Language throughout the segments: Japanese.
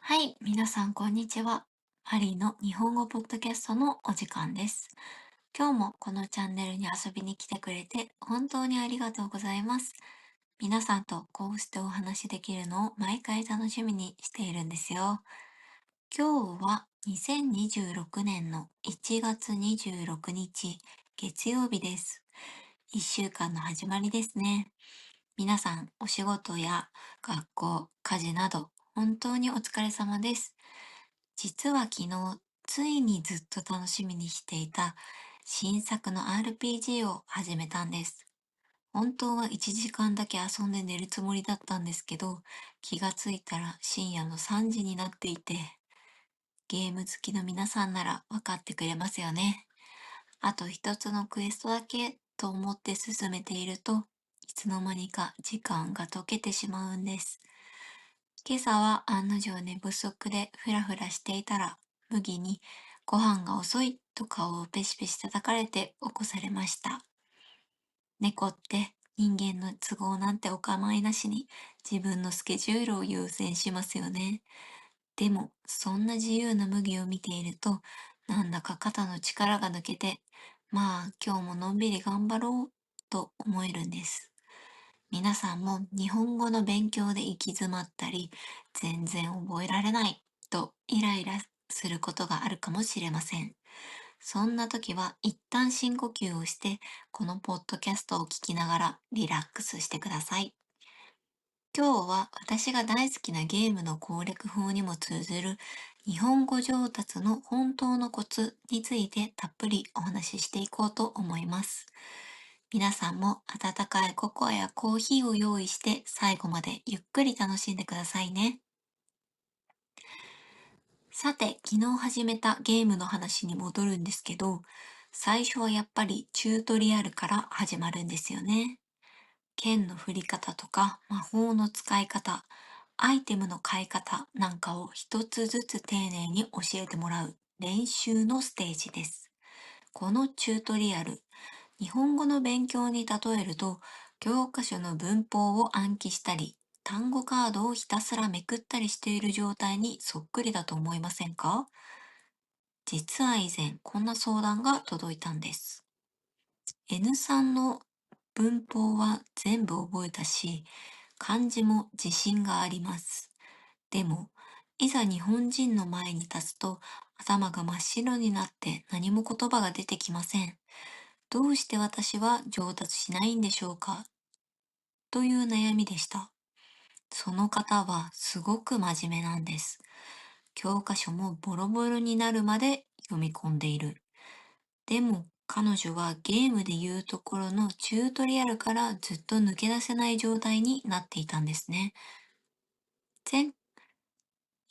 はい、皆さんこんにちは。ハリーの日本語ポッドキャストのお時間です。今日もこのチャンネルに遊びに来てくれて本当にありがとうございます。皆さんとこうしてお話しできるのを毎回楽しみにしているんですよ。今日は2026年の1月26日月曜日です。1週間の始まりですね。皆さんお仕事や学校、家事など本当にお疲れ様です。実は昨日、ついにずっと楽しみにしていた新作の RPG を始めたんです。本当は1時間だけ遊んで寝るつもりだったんですけど、気がついたら深夜の3時になっていて、ゲーム好きの皆さんならわかってくれますよね。あと一つのクエストだけと思って進めていると、いつの間にか時間が溶けてしまうんです。今朝は案の定寝不足でフラフラしていたら、麦にご飯が遅いと顔をペシペシ叩かれて起こされました。猫って人間の都合なんてお構いなしに自分のスケジュールを優先しますよね。でも、そんな自由な麦を見ていると、なんだか肩の力が抜けて、まあ今日ものんびり頑張ろうと思えるんです。皆さんも日本語の勉強で行き詰まったり、全然覚えられないとイライラすることがあるかもしれません。そんな時は一旦深呼吸をして、このポッドキャストを聞きながらリラックスしてください。今日は私が大好きなゲームの攻略法にも通ずる日本語上達の本当のコツについてたっぷりお話ししていこうと思います。皆さんも温かいココアやコーヒーを用意して最後までゆっくり楽しんでくださいね。さて、昨日始めたゲームの話に戻るんですけど、最初はやっぱりチュートリアルから始まるんですよね。剣の振り方とか魔法の使い方、アイテムの買い方なんかを一つずつ丁寧に教えてもらう練習のステージです。このチュートリアル、日本語の勉強に例えると、教科書の文法を暗記したり、単語カードをひたすらめくったりしている状態にそっくりだと思いませんか？実は以前こんな相談が届いたんです。N3 の文法は全部覚えたし、漢字も自信があります。でも、いざ日本人の前に立つと頭が真っ白になって何も言葉が出てきません。どうして私は上達しないんでしょうかという悩みでした。その方はすごく真面目なんです。教科書もボロボロになるまで読み込んでいる。でも彼女はゲームで言うところのチュートリアルからずっと抜け出せない状態になっていたんですね。前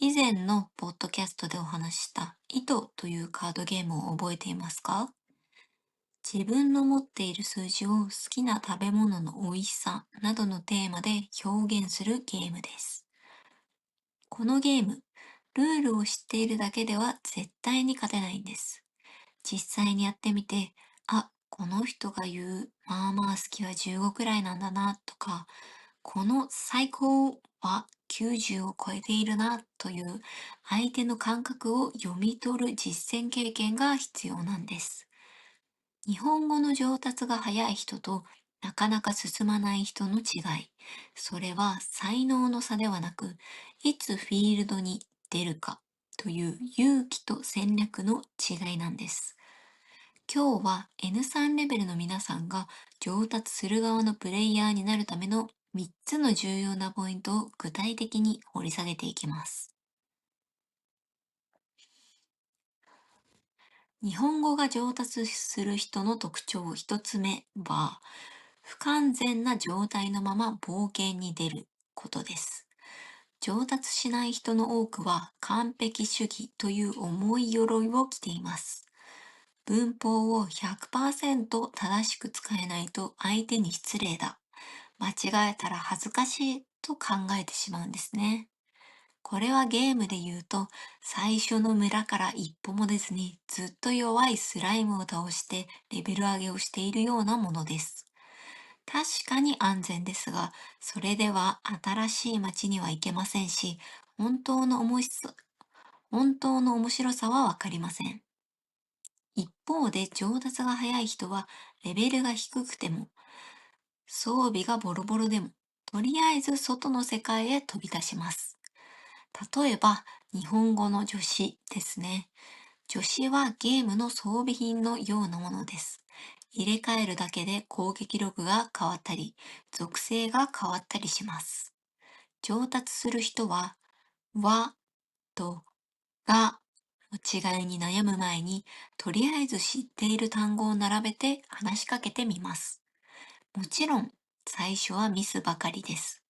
以前のポッドキャストでお話しした糸というカードゲームを覚えていますか？自分の持っている数字を好きな食べ物の美味しさなどのテーマで表現するゲームです。このゲーム、ルールを知っているだけでは絶対に勝てないんです。実際にやってみて、あ、この人が言う、まあまあ好きは15くらいなんだなとか、この最高は90を超えているなという相手の感覚を読み取る実践経験が必要なんです。日本語の上達が早い人となかなか進まない人の違い。それは才能の差ではなく、いつフィールドに出るかという勇気と戦略の違いなんです。今日は N3 レベルの皆さんが上達する側のプレイヤーになるための3つの重要なポイントを具体的に掘り下げていきます。日本語が上達する人の特徴1つ目は、不完全な状態のまま冒険に出ることです。上達しない人の多くは完璧主義という重い鎧を着ています。文法を100%正しく使えないと相手に失礼だ。間違えたら恥ずかしいと考えてしまうんですね。これはゲームで言うと、最初の村から一歩も出ずにずっと弱いスライムを倒してレベル上げをしているようなものです。確かに安全ですが、それでは新しい街には行けませんし、本当の面白さ、本当の面白さはわかりません。一方で上達が早い人はレベルが低くても装備がボロボロでもとりあえず外の世界へ飛び出します。例えば日本語の助詞ですね。助詞はゲームの装備品のようなものです。入れ替えるだけで攻撃力が変わったり、属性が変わったりします。上達する人は、和とがの違いに悩む前に、とりあえず知っている単語を並べて話しかけてみます。もちろん、最初はミスばかりです。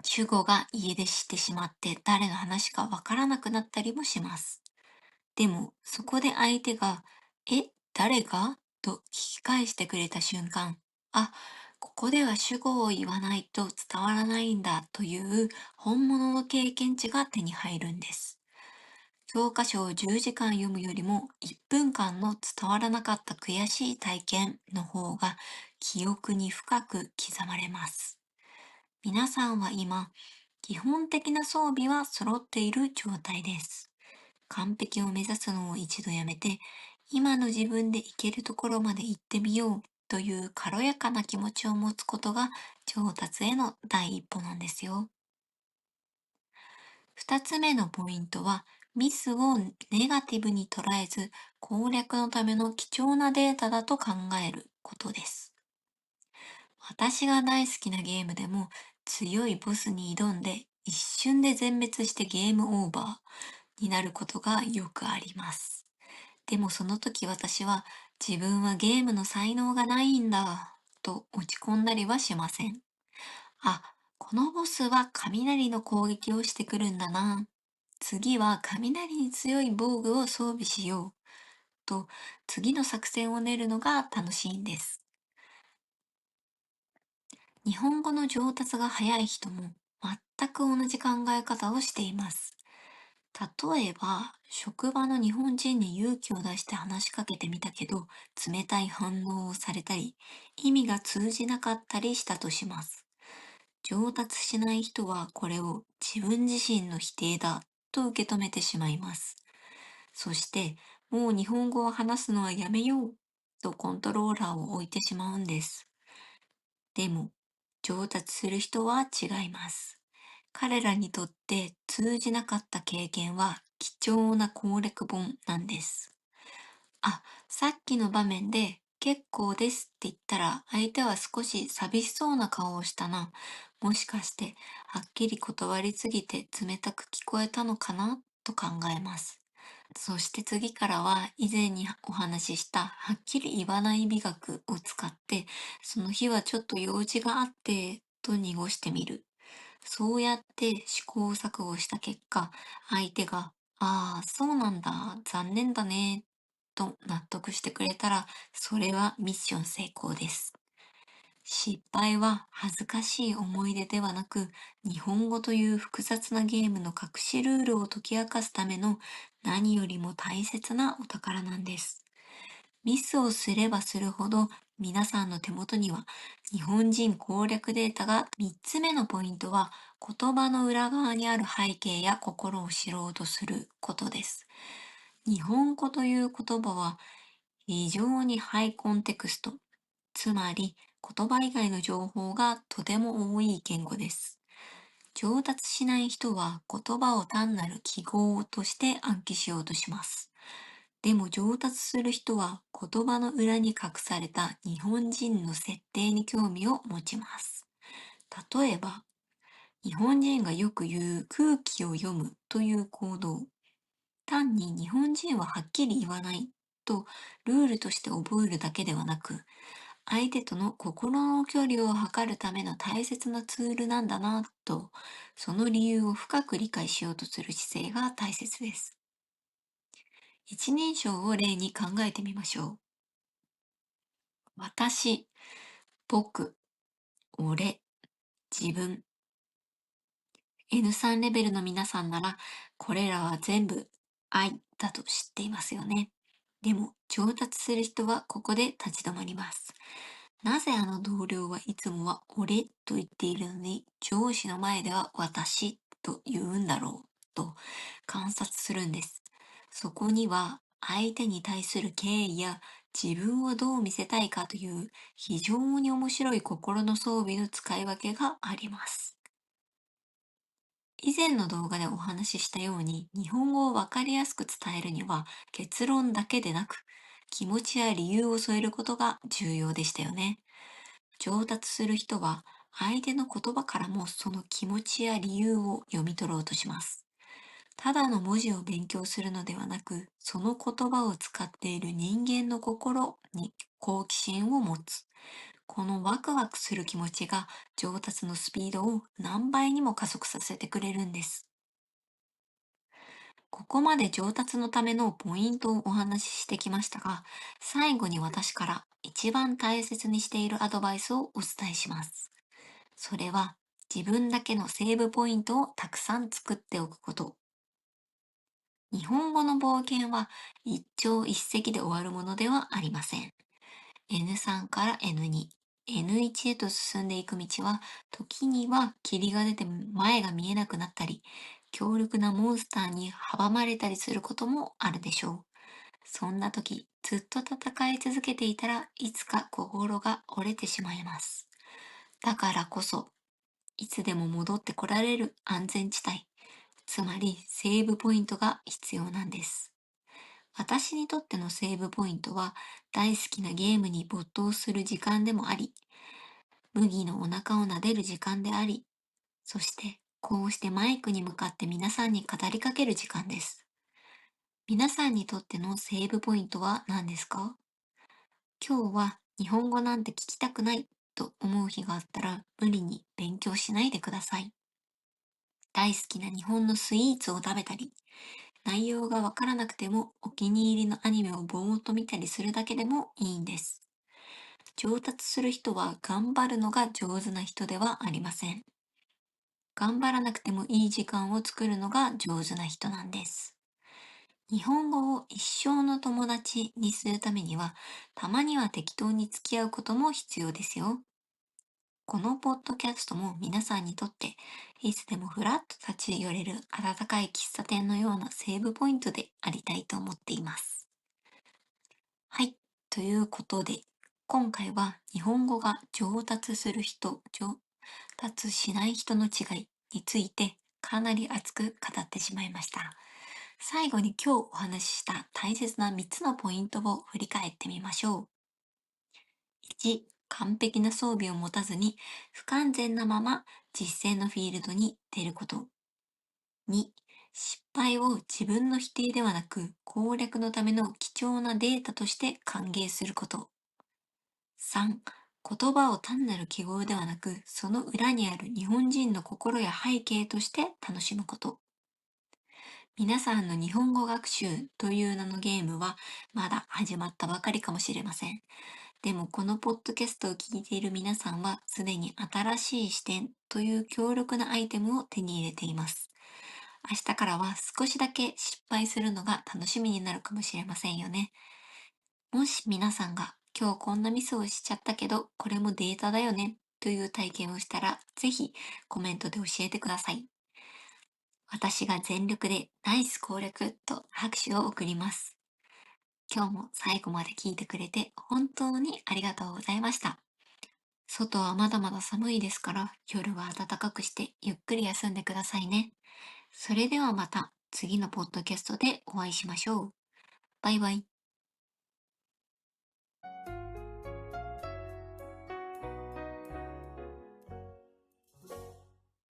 主語が家出してしまって誰の話かわからなくなったりもします。でも、そこで相手が、誰がと聞き返してくれた瞬間、あ、ここでは主語を言わないと伝わらないんだという本物の経験値が手に入るんです。教科書を10時間読むよりも1分間の伝わらなかった悔しい体験の方が記憶に深く刻まれます。皆さんは今、基本的な装備は揃っている状態です。完璧を目指すのを一度やめて、今の自分で行けるところまで行ってみようという軽やかな気持ちを持つことが上達への第一歩なんですよ。二つ目のポイントは、ミスをネガティブに捉えず、攻略のための貴重なデータだと考えることです。私が大好きなゲームでも強いボスに挑んで一瞬で全滅してゲームオーバーになることがよくあります。でもその時私は自分はゲームの才能がないんだと落ち込んだりはしません。あ、このボスは雷の攻撃をしてくるんだな。次は雷に強い防具を装備しようと次の作戦を練るのが楽しいんです。日本語の上達が早い人も全く同じ考え方をしています。例えば、職場の日本人に勇気を出して話しかけてみたけど、冷たい反応をされたり、意味が通じなかったりしたとします。上達しない人はこれを自分自身の否定だと受け止めてしまいます。そして、もう日本語を話すのはやめようとコントローラーを置いてしまうんです。でも、上達する人は違います。彼らにとって通じなかった経験は貴重な攻略本なんです。あ、さっきの場面で結構ですって言ったら相手は少し寂しそうな顔をしたな。もしかしてはっきり断りすぎて冷たく聞こえたのかなと考えます。そして次からは以前にお話ししたはっきり言わない美学を使ってその日はちょっと用事があってと濁してみる。そうやって試行錯誤した結果、相手が、ああ、そうなんだ、残念だね、と納得してくれたら、それはミッション成功です。失敗は恥ずかしい思い出ではなく、日本語という複雑なゲームの隠しルールを解き明かすための何よりも大切なお宝なんです。ミスをすればするほど皆さんの手元には日本人攻略データが3つ目のポイントは言葉の裏側にある背景や心を知ろうとすることです。日本語という言葉は非常にハイコンテクスト、つまり言葉以外の情報がとても多い言語です。上達しない人は言葉を単なる記号として暗記しようとします。でも上達する人は言葉の裏に隠された日本人の設定に興味を持ちます。例えば、日本人がよく言う空気を読むという行動。単に日本人ははっきり言わないとルールとして覚えるだけではなく、相手との心の距離を測るための大切なツールなんだなと、その理由を深く理解しようとする姿勢が大切です。一人称を例に考えてみましょう。私、僕、俺、自分。N3 レベルの皆さんなら、これらは全部愛だと知っていますよね。でも、上達する人はここで立ち止まります。なぜあの同僚はいつもは俺と言っているのに、上司の前では私と言うんだろうと観察するんです。そこには相手に対する敬意や自分をどう見せたいかという非常に面白い心の装備の使い分けがあります。以前の動画でお話ししたように、日本語をわかりやすく伝えるには結論だけでなく、気持ちや理由を添えることが重要でしたよね。上達する人は相手の言葉からもその気持ちや理由を読み取ろうとします。ただの文字を勉強するのではなく、その言葉を使っている人間の心に好奇心を持つ。このワクワクする気持ちが上達のスピードを何倍にも加速させてくれるんです。ここまで上達のためのポイントをお話ししてきましたが、最後に私から一番大切にしているアドバイスをお伝えします。それは自分だけのセーブポイントをたくさん作っておくこと。日本語の冒険は一朝一夕で終わるものではありません。N3 から N2、N1 へと進んでいく道は、時には霧が出て前が見えなくなったり、強力なモンスターに阻まれたりすることもあるでしょう。そんな時、ずっと戦い続けていたらいつか心が折れてしまいます。だからこそ、いつでも戻ってこられる安全地帯、つまりセーブポイントが必要なんです。私にとってのセーブポイントは大好きなゲームに没頭する時間でもあり、麦のお腹を撫でる時間であり、そしてこうしてマイクに向かって皆さんに語りかける時間です。皆さんにとってのセーブポイントは何ですか？今日は日本語なんて聞きたくないと思う日があったら無理に勉強しないでください。大好きな日本のスイーツを食べたり、内容がわからなくてもお気に入りのアニメをぼーっと見たりするだけでもいいんです。上達する人は頑張るのが上手な人ではありません。頑張らなくてもいい時間を作るのが上手な人なんです。日本語を一生の友達にするためには、たまには適当に付き合うことも必要ですよ。このポッドキャストも皆さんにとって、いつでもフラッと立ち寄れる温かい喫茶店のようなセーブポイントでありたいと思っています。はい。ということで、今回は日本語が上達する人、上達しない人の違いについてかなり熱く語ってしまいました。最後に今日お話しした大切な3つのポイントを振り返ってみましょう。1、完璧な装備を持たずに不完全なまま実践のフィールドに出ること。2、失敗を自分の否定ではなく攻略のための貴重なデータとして歓迎すること。3、言葉を単なる記号ではなく、その裏にある日本人の心や背景として楽しむこと。皆さんの日本語学習という名のゲームはまだ始まったばかりかもしれません。でもこのポッドキャストを聞いている皆さんはすでに新しい視点という強力なアイテムを手に入れています。明日からは少しだけ失敗するのが楽しみになるかもしれませんよね。もし皆さんが今日こんなミスをしちゃったけど、これもデータだよねという体験をしたら、ぜひコメントで教えてください。私が全力でナイス攻略と拍手を送ります。今日も最後まで聞いてくれて本当にありがとうございました。外はまだまだ寒いですから、夜は暖かくしてゆっくり休んでくださいね。それではまた次のポッドキャストでお会いしましょう。バイバイ。